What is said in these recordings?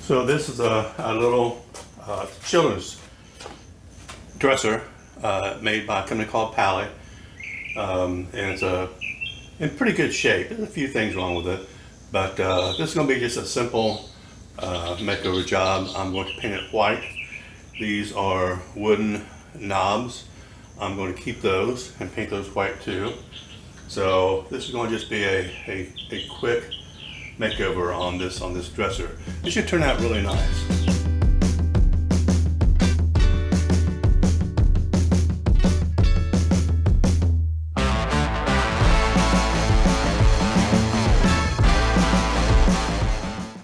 So this is a little children's dresser made by a company called Pali, and it's in pretty good shape. There's a few things wrong with it, but this is going to be just a simple makeover job. I'm going to paint it white. These are wooden knobs. I'm going to keep those and paint those white too. So this is going to just be a quick makeover on this dresser. It should turn out really nice.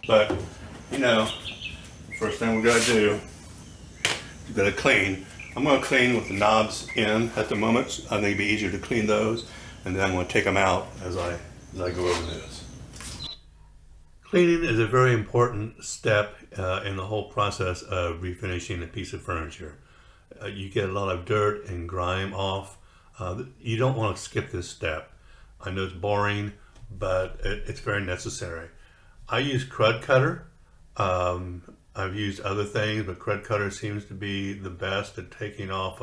But you know, first thing we gotta do, you gotta clean. I'm gonna clean with the knobs in at the moment. I think it'd be easier to clean those, and then I'm gonna take them out as I go over this. Cleaning is a very important step in the whole process of refinishing a piece of furniture. You get a lot of dirt and grime off. You don't want to skip this step. I know it's boring, but it's very necessary. I use crud cutter. I've used other things, but crud cutter seems to be the best at taking off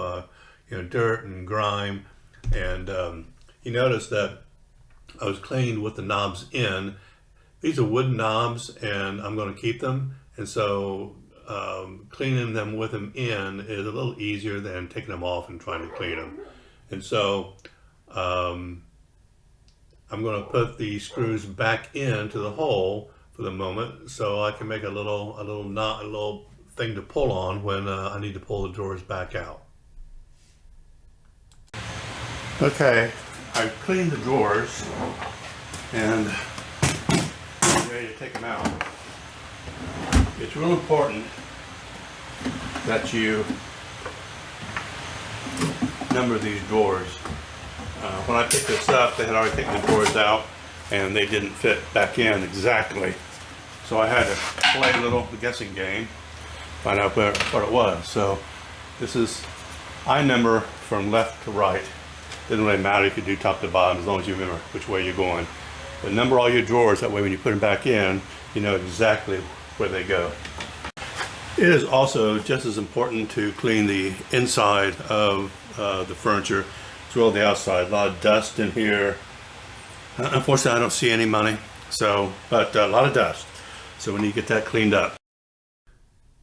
dirt and grime. And you notice that I was cleaning with the knobs in. These are wooden knobs, and I'm going to keep them. And so cleaning them with them in is a little easier than taking them off and trying to clean them. And so I'm going to put the screws back into the hole for the moment, so I can make a little thing to pull on when I need to pull the drawers back out. Okay, I've cleaned the drawers and I'm ready to take them out. It's real important that you number these drawers. When I picked this up, they had already taken the drawers out and they didn't fit back in exactly. So I had to play a little guessing game, find out what it was. So this is, I number from left to right. Doesn't really matter if you do top to bottom as long as you remember which way you're going. But number all your drawers, that way when you put them back in, you know exactly where they go. It is also just as important to clean the inside of the furniture as well as the outside. A lot of dust in here. Unfortunately, I don't see any money, but a lot of dust. So we need to get that cleaned up.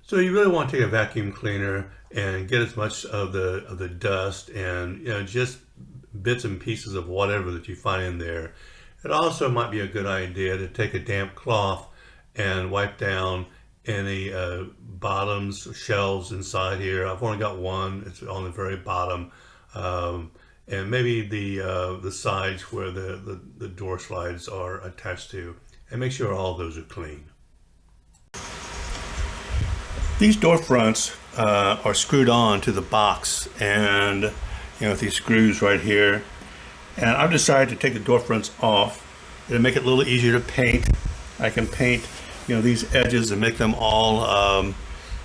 So you really want to take a vacuum cleaner and get as much of the dust and just bits and pieces of whatever that you find in there. It also might be a good idea to take a damp cloth and wipe down any bottoms, shelves inside here. I've only got one. It's on the very bottom. And maybe the sides where the door slides are attached to, and make sure all those are clean. These door fronts are screwed on to the box, and with these screws right here. And I've decided to take the door fronts off. It'll make it a little easier to paint. I can paint these edges and make them all,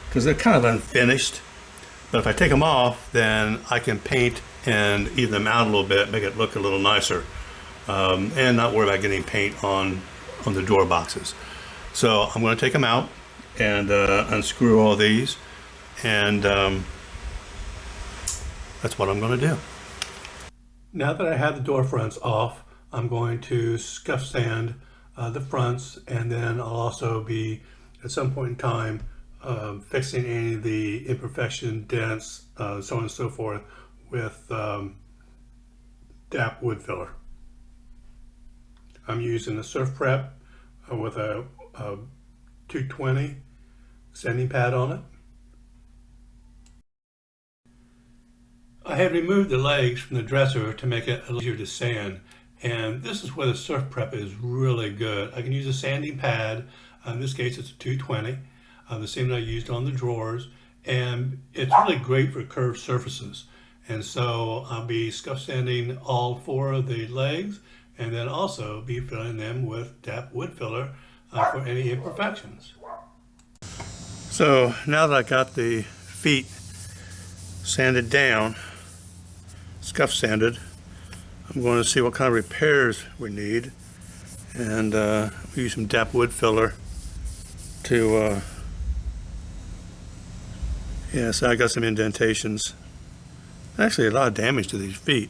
because they're kind of unfinished. But if I take them off, then I can paint and even them out a little bit, make it look a little nicer, and not worry about getting paint on the door boxes. So I'm going to take them out and unscrew all these, and that's what I'm going to do. Now that I have the door fronts off, I'm going to scuff sand the fronts, and then I'll also be at some point in time fixing any of the imperfection, dents, so on and so forth with DAP wood filler. I'm using the SurfPrep with a 220 sanding pad on it. I had removed the legs from the dresser to make it easier to sand, and this is where the SurfPrep is really good. I can use a sanding pad. In this case, it's a 220, the same that I used on the drawers, and it's really great for curved surfaces. And so I'll be scuff sanding all 4 of the legs, and then also be filling them with DAP wood filler for any imperfections. So now that I got the feet sanded down, scuff sanded, I'm going to see what kind of repairs we need, and we use some DAP wood filler to Yeah, so I got some indentations. Actually, a lot of damage to these feet.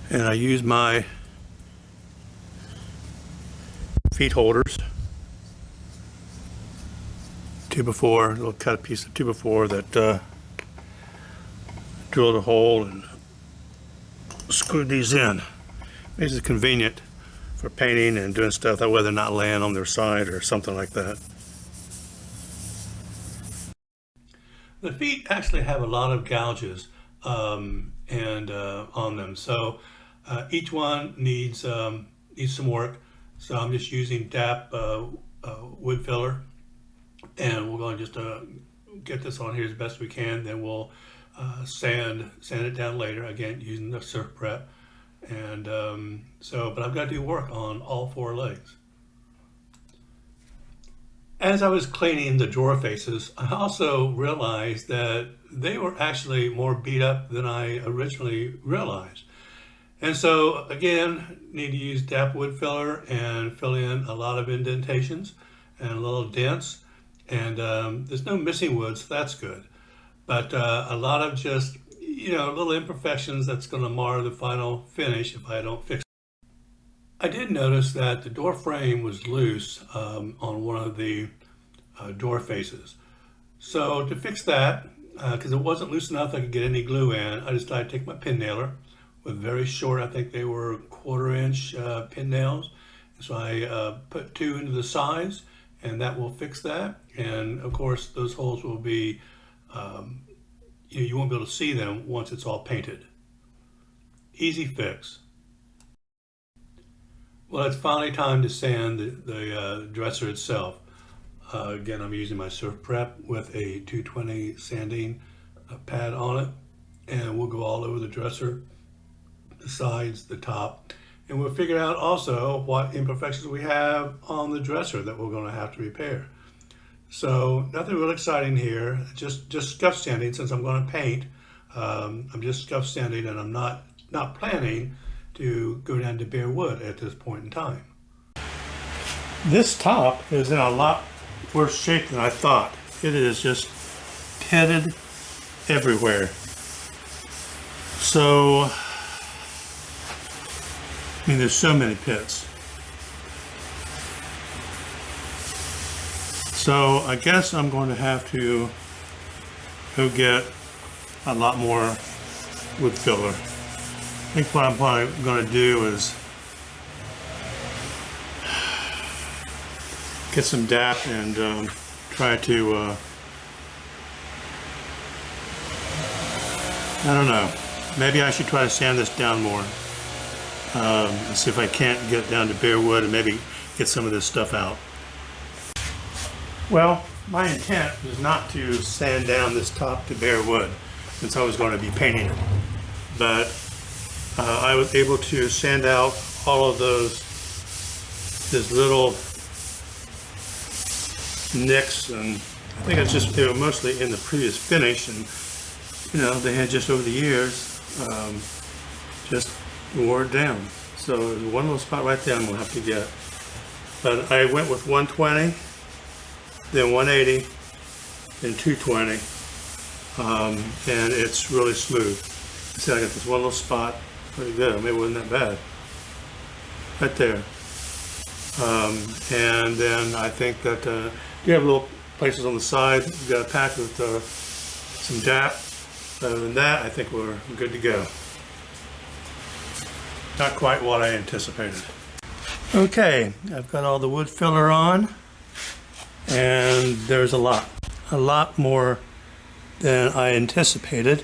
And I use my feet holders, 2x4, a little cut piece of 2x4 that drilled a hole and screwed these in. Makes it convenient for painting and doing stuff that way they're not laying on their side or something like that. The feet actually have a lot of gouges on them, so each one needs some work. So I'm just using DAP wood filler, and we're going to just get this on here as best we can. Then we'll sand it down later, again using the SurfPrep. And but I've got to do work on all 4 legs. As I was cleaning the drawer faces, I also realized that they were actually more beat up than I originally realized. And so again, need to use DAP wood filler and fill in a lot of indentations and a little dents. And there's no missing wood, so that's good. But a lot of just, little imperfections that's going to mar the final finish if I don't fix it. I did notice that the door frame was loose on one of the door faces. So to fix that, because it wasn't loose enough I could get any glue in, I decided to take my pin nailer with very short, I think they were 1/4 inch pin nails. So I put 2 into the sides, and that will fix that. And of course those holes will be, you won't be able to see them once it's all painted. Easy fix. Well, it's finally time to sand the dresser itself. Again, I'm using my SurfPrep with a 220 sanding pad on it, and we'll go all over the dresser, the sides, the top, and we'll figure out also what imperfections we have on the dresser that we're going to have to repair. So nothing real exciting here, just scuff sanding. Since I'm going to paint, I'm just scuff sanding, and I'm not planning to go down to bare wood at this point in time. This top is in a lot worse shape than I thought. It is just pitted everywhere. So, there's so many pits. So I guess I'm going to have to go get a lot more wood filler. I think what I'm probably going to do is get some DAP and try to, I don't know, maybe I should try to sand this down more and see if I can't get it down to bare wood and maybe get some of this stuff out. Well, my intent was not to sand down this top to bare wood since I was going to be painting it, but I was able to sand out all of these little nicks, and I think it's just, they were mostly in the previous finish, and they had just over the years just wore it down. So there's one little spot right there I'm going to have to get. But I went with 120, then 180, then 220, and it's really smooth. See, I got this one little spot, pretty good. Maybe it wasn't that bad. Right there. And then I think that you have little places on the side. You've got a pack with some DAP. Other than that, I think we're good to go. Not quite what I anticipated. Okay, I've got all the wood filler on, and there's a lot more than I anticipated.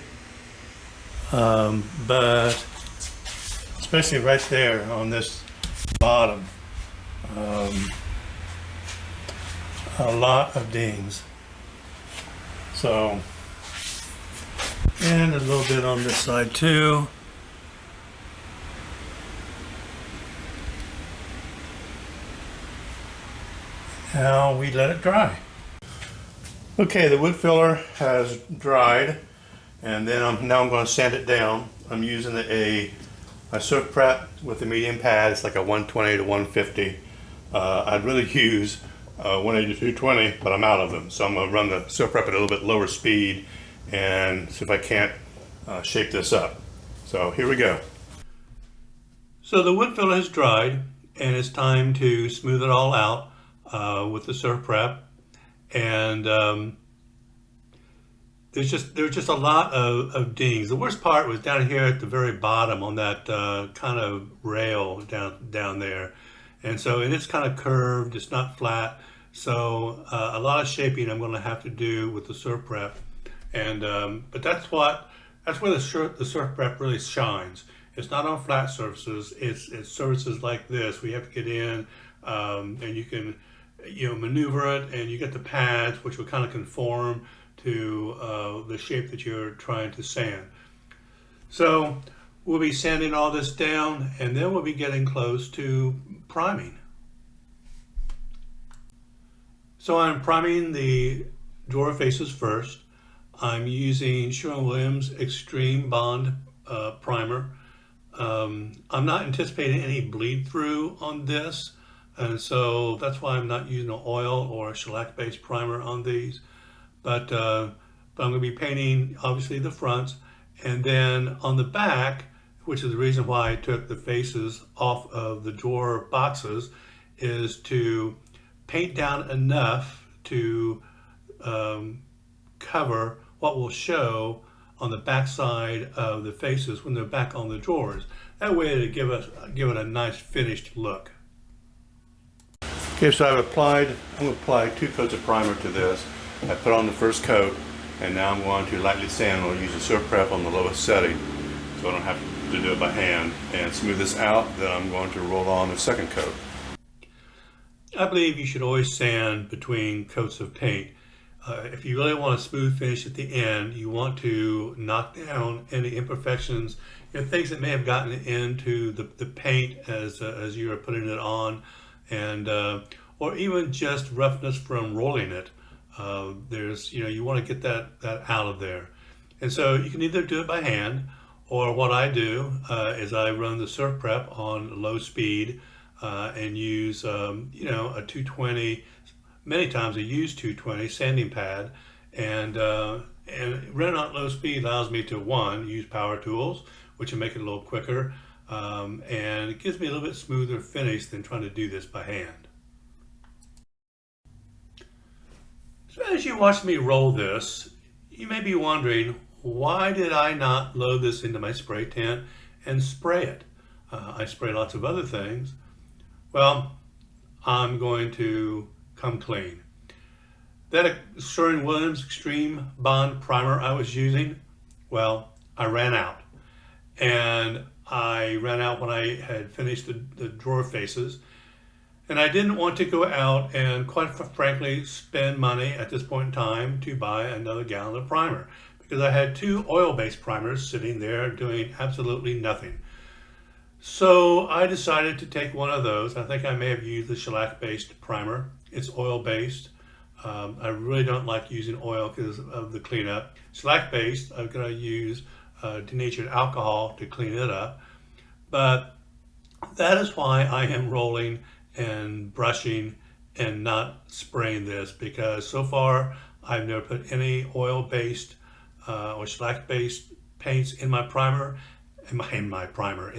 But especially right there on this bottom, a lot of dings. So, and a little bit on this side too. Now we let it dry. Okay, the wood filler has dried, and then now I'm going to sand it down. I'm using a SurfPrep with a medium pad. It's like a 120 to 150. I'd really use 180 to 220, but I'm out of them. So I'm going to run the SurfPrep at a little bit lower speed and see if I can't shape this up. So here we go. So the wood filler has dried, and it's time to smooth it all out with the SurfPrep. And there's just a lot of dings. The worst part was down here at the very bottom on that kind of rail down there. And it's kind of curved, it's not flat. So a lot of shaping I'm going to have to do with the SurfPrep. And but that's where the SurfPrep really shines. It's not on flat surfaces. It's surfaces like this. We have to get in, and you can maneuver it, and you get the pads which will kind of conform to the shape that you're trying to sand. So we'll be sanding all this down, and then we'll be getting close to priming. So I'm priming the drawer faces first. I'm using Sherwin-Williams Extreme Bond primer. I'm not anticipating any bleed through on this, and so that's why I'm not using an oil or a shellac-based primer on these. But I'm going to be painting obviously the fronts, and then on the back, which is the reason why I took the faces off of the drawer boxes, is to paint down enough to cover what will show on the back side of the faces when they're back on the drawers. That way to give it a nice finished look. Okay, so I'm going to apply 2 coats of primer to this. I put on the first coat, and now I'm going to lightly sand. I'll use the SurfPrep on the lowest setting, so I don't have to do it by hand, and smooth this out. Then I'm going to roll on the second coat. I believe you should always sand between coats of paint. If you really want a smooth finish at the end, you want to knock down any imperfections, things that may have gotten into the paint as you are putting it on, and or even just roughness from rolling it. You want to get that out of there. And so you can either do it by hand, or what I do is I run the SurfPrep on low speed and use a 220. Many times I use 220 sanding pad, and running on low speed allows me to, one, use power tools, which will make it a little quicker, and it gives me a little bit smoother finish than trying to do this by hand. So as you watch me roll this, you may be wondering, why did I not load this into my spray tent and spray it? I spray lots of other things. Well, I'm going to come clean. That Sherwin-Williams Extreme Bond primer I was using, well, I ran out. And I ran out when I had finished the drawer faces. And I didn't want to go out and, quite frankly, spend money at this point in time to buy another gallon of primer, because I had 2 oil-based primers sitting there doing absolutely nothing. So I decided to take one of those. I think I may have used the shellac-based primer. It's oil-based. I really don't like using oil because of the cleanup. Shellac-based, I'm going to use denatured alcohol to clean it up. But that is why I am rolling and brushing and not spraying this, because so far I've never put any oil-based or shellac-based paints in my primer, in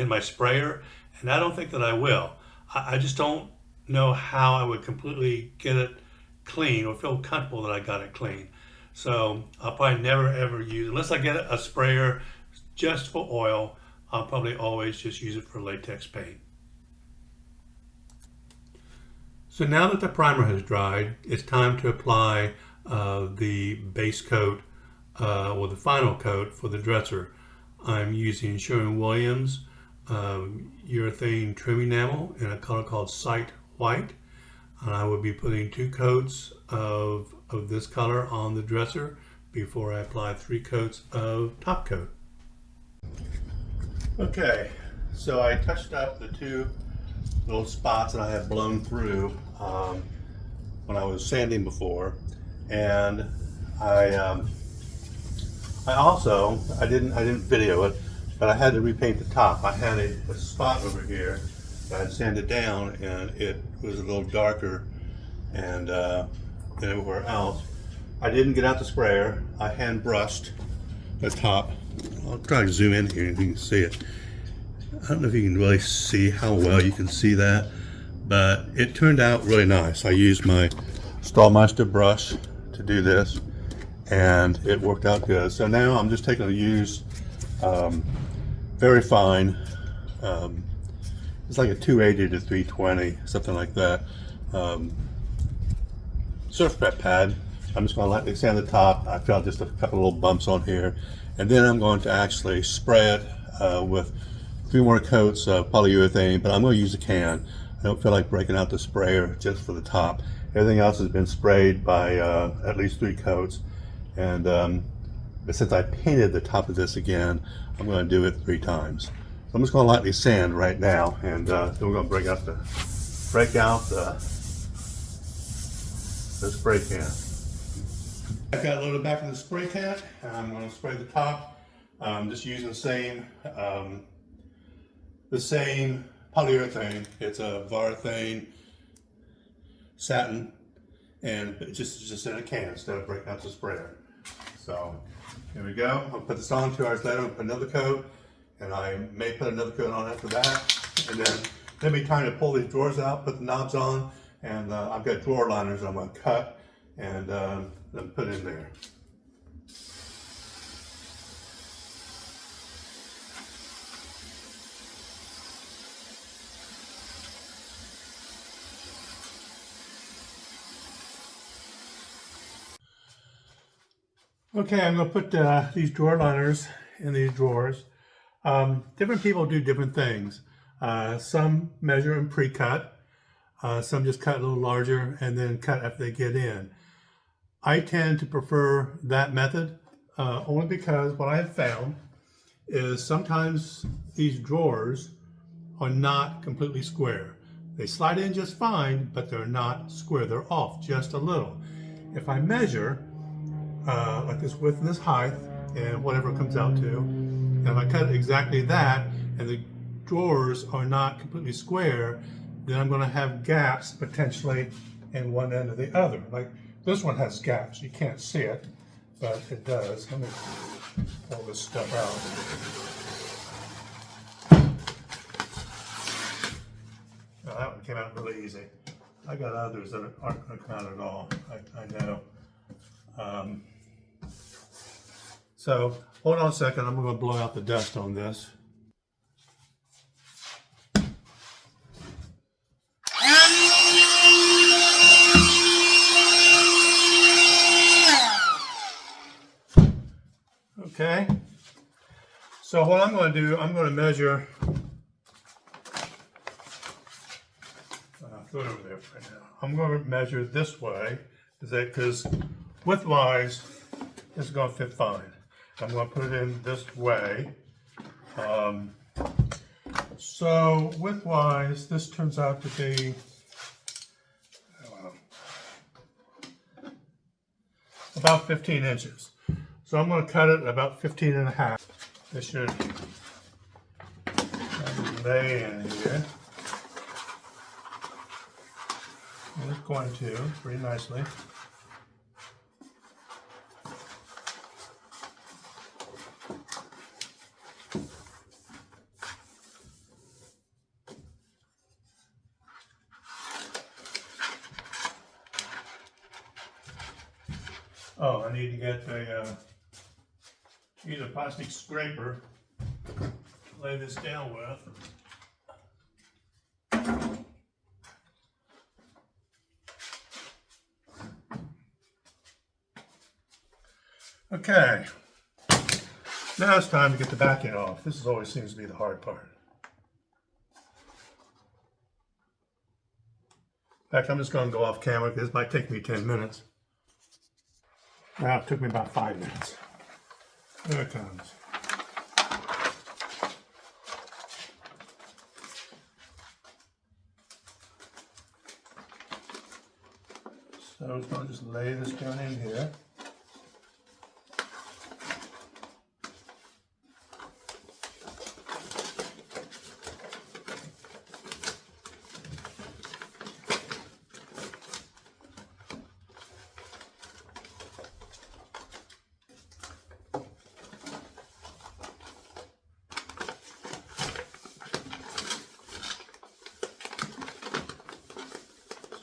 my sprayer, and I don't think that I will. I just don't know how I would completely get it clean or feel comfortable that I got it clean. So I'll probably never ever use, unless I get a sprayer just for oil, I'll probably always just use it for latex paint. So now that the primer has dried, it's time to apply the base coat or the final coat for the dresser. I'm using Sherwin-Williams urethane trim enamel in a color called Sight White, and I will be putting 2 coats of this color on the dresser before I apply 3 coats of top coat. Okay, so I touched up the 2 little spots that I had blown through when I was sanding before, and I didn't video it, but I had to repaint the top. I had a spot over here that I had sanded down, and it was a little darker, and then everywhere else. I didn't get out the sprayer. I hand brushed the top. I'll try to zoom in here if you can see it. I don't know if you can really see how well you can see that, but it turned out really nice. I used my Stallmeister brush to do this, and it worked out good. So now I'm just taking a used, very fine, it's like a 280 to 320, something like that, SurfPrep pad. I'm just going to lightly sand the top. I felt just a couple little bumps on here, and then I'm going to actually spray it with 3 more coats of polyurethane, but I'm going to use a can. I don't feel like breaking out the sprayer just for the top. Everything else has been sprayed by at least 3 coats, and but since I painted the top of this again, I'm going to do it 3 times. So I'm just going to lightly sand right now, and then we're going to break out the spray can. I've got a little back of the spray can, and I'm going to spray the top. Just using the same polyurethane. It's a Urethane Satin, and it's just in a can instead of breaking out the sprayer. So here we go. I'll put this on. 2 hours later, I'll put another coat, and I may put another coat on after that. And then it'll be time to pull these drawers out, put the knobs on, and I've got drawer liners I'm going to cut and then put in there. Okay, I'm going to put these drawer liners in these drawers. Different people do different things. Some measure and pre-cut. Some just cut a little larger and then cut after they get in. I tend to prefer that method only because what I have found is sometimes these drawers are not completely square. They slide in just fine, but they're not square. They're off just a little. If I measure like this width and this height and whatever it comes out to, and if I cut exactly that and the drawers are not completely square, then I'm going to have gaps potentially in one end or the other. Like this one has gaps, you can't see it, but it does. Let me pull this stuff out. Now that one came out really easy. I got others that aren't going to come out at all, I know. So hold on a second, I'm going to blow out the dust on this. Okay, so what I'm going to do, I'm going to measure, throw it over there right now. I'm going to measure this way, because width-wise, this is going to fit fine. I'm going to put it in this way. So width-wise, this turns out to be about 15 inches. So I'm going to cut it about 15 and a half. This should lay in here. And it's going to pretty nicely. Oh, I need to get either plastic scraper to lay this down with. Okay, now it's time to get the backing off. This always seems to be the hard part. In fact, I'm just going to go off camera because this might take me 10 minutes. Now it took me about 5 minutes. There it comes. So I'm going to just lay this down in here.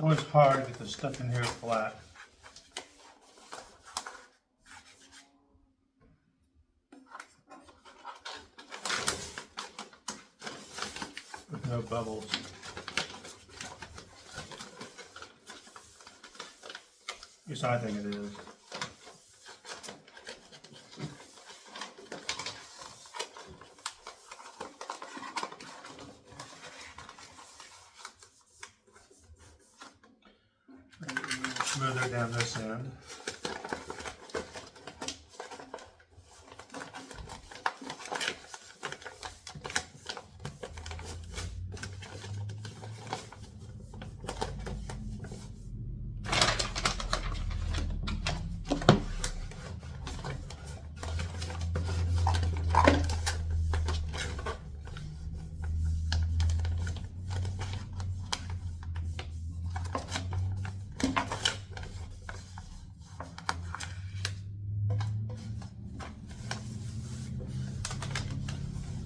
always hard to get the stuff in here flat. With no bubbles. At least I think it is. Smoother down this end.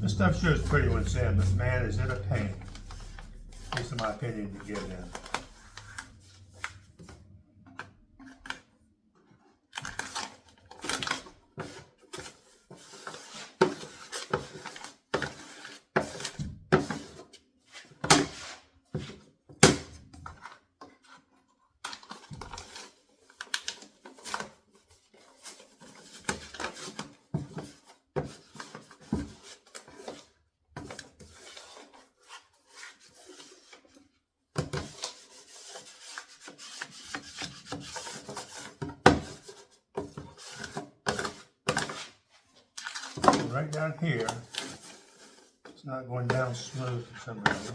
This stuff sure is pretty when it's in, but man, is it a pain. At least in my opinion, to get in. Right down here, it's not going down smooth for some reason.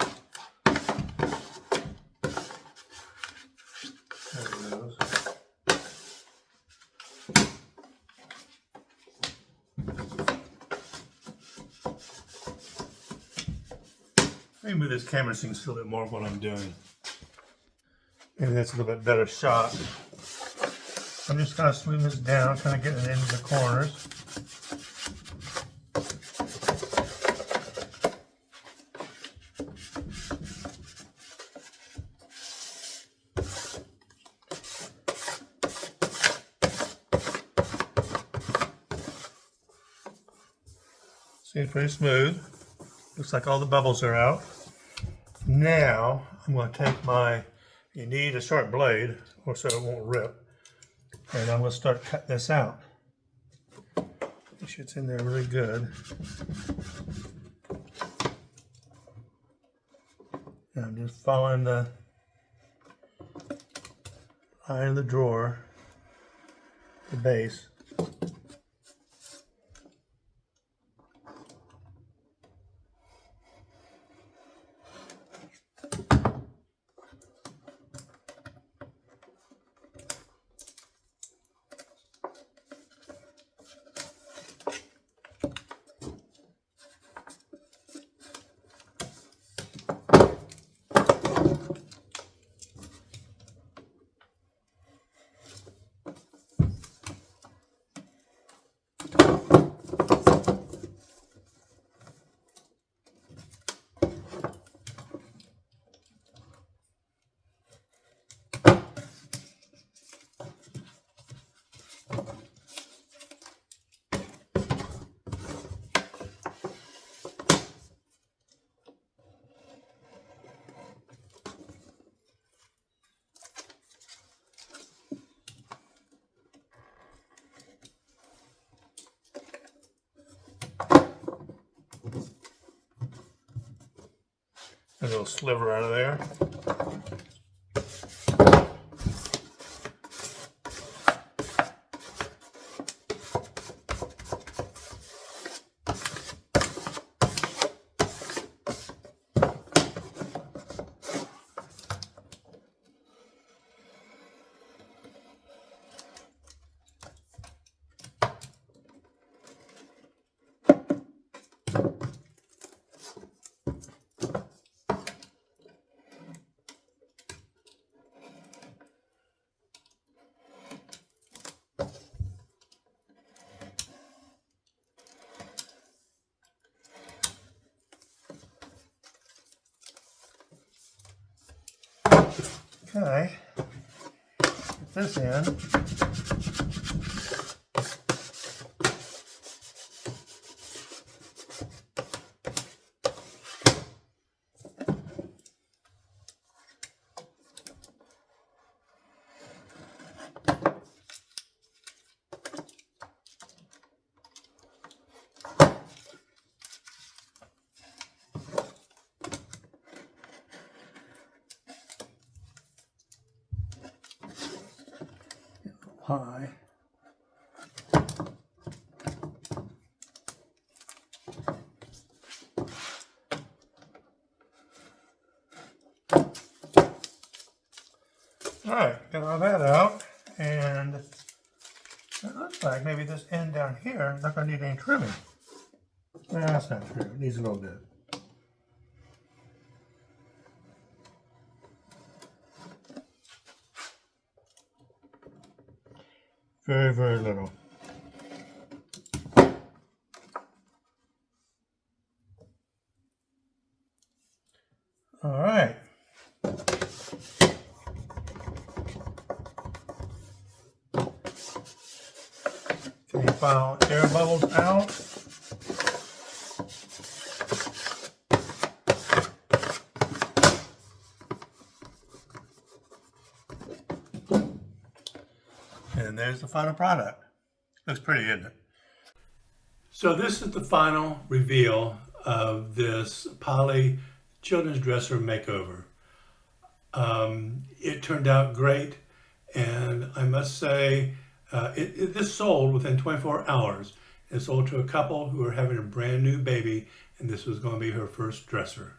There it goes. Let me move this camera so you can see a little bit more of what I'm doing. Maybe that's a little bit better shot. I'm just kind of smoothing this down, kind of getting it into the corners. Seems pretty smooth. Looks like all the bubbles are out. Now I'm going to take my, you need a sharp blade or so it won't rip. And I'm going to start cutting this out. Make sure it's in there really good. And I'm just following the line of the drawer, the base. A little sliver out of there. Okay, get this in. High. Alright, get all that out, and it looks like maybe this end down here is not going to need any trimming. Nah, that's not true. It needs a little bit. Very, very little. All right. Get the final air bubbles out. And there's the final product. Looks pretty, isn't it? So this is the final reveal of this Pali children's dresser makeover. It turned out great, and I must say this sold within 24 hours. It sold to a couple who were having a brand new baby, and this was going to be her first dresser.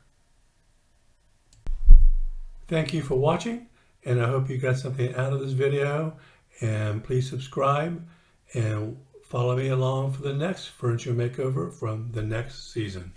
Thank you for watching, and I hope you got something out of this video. And please subscribe and follow me along for the next furniture makeover from the next season.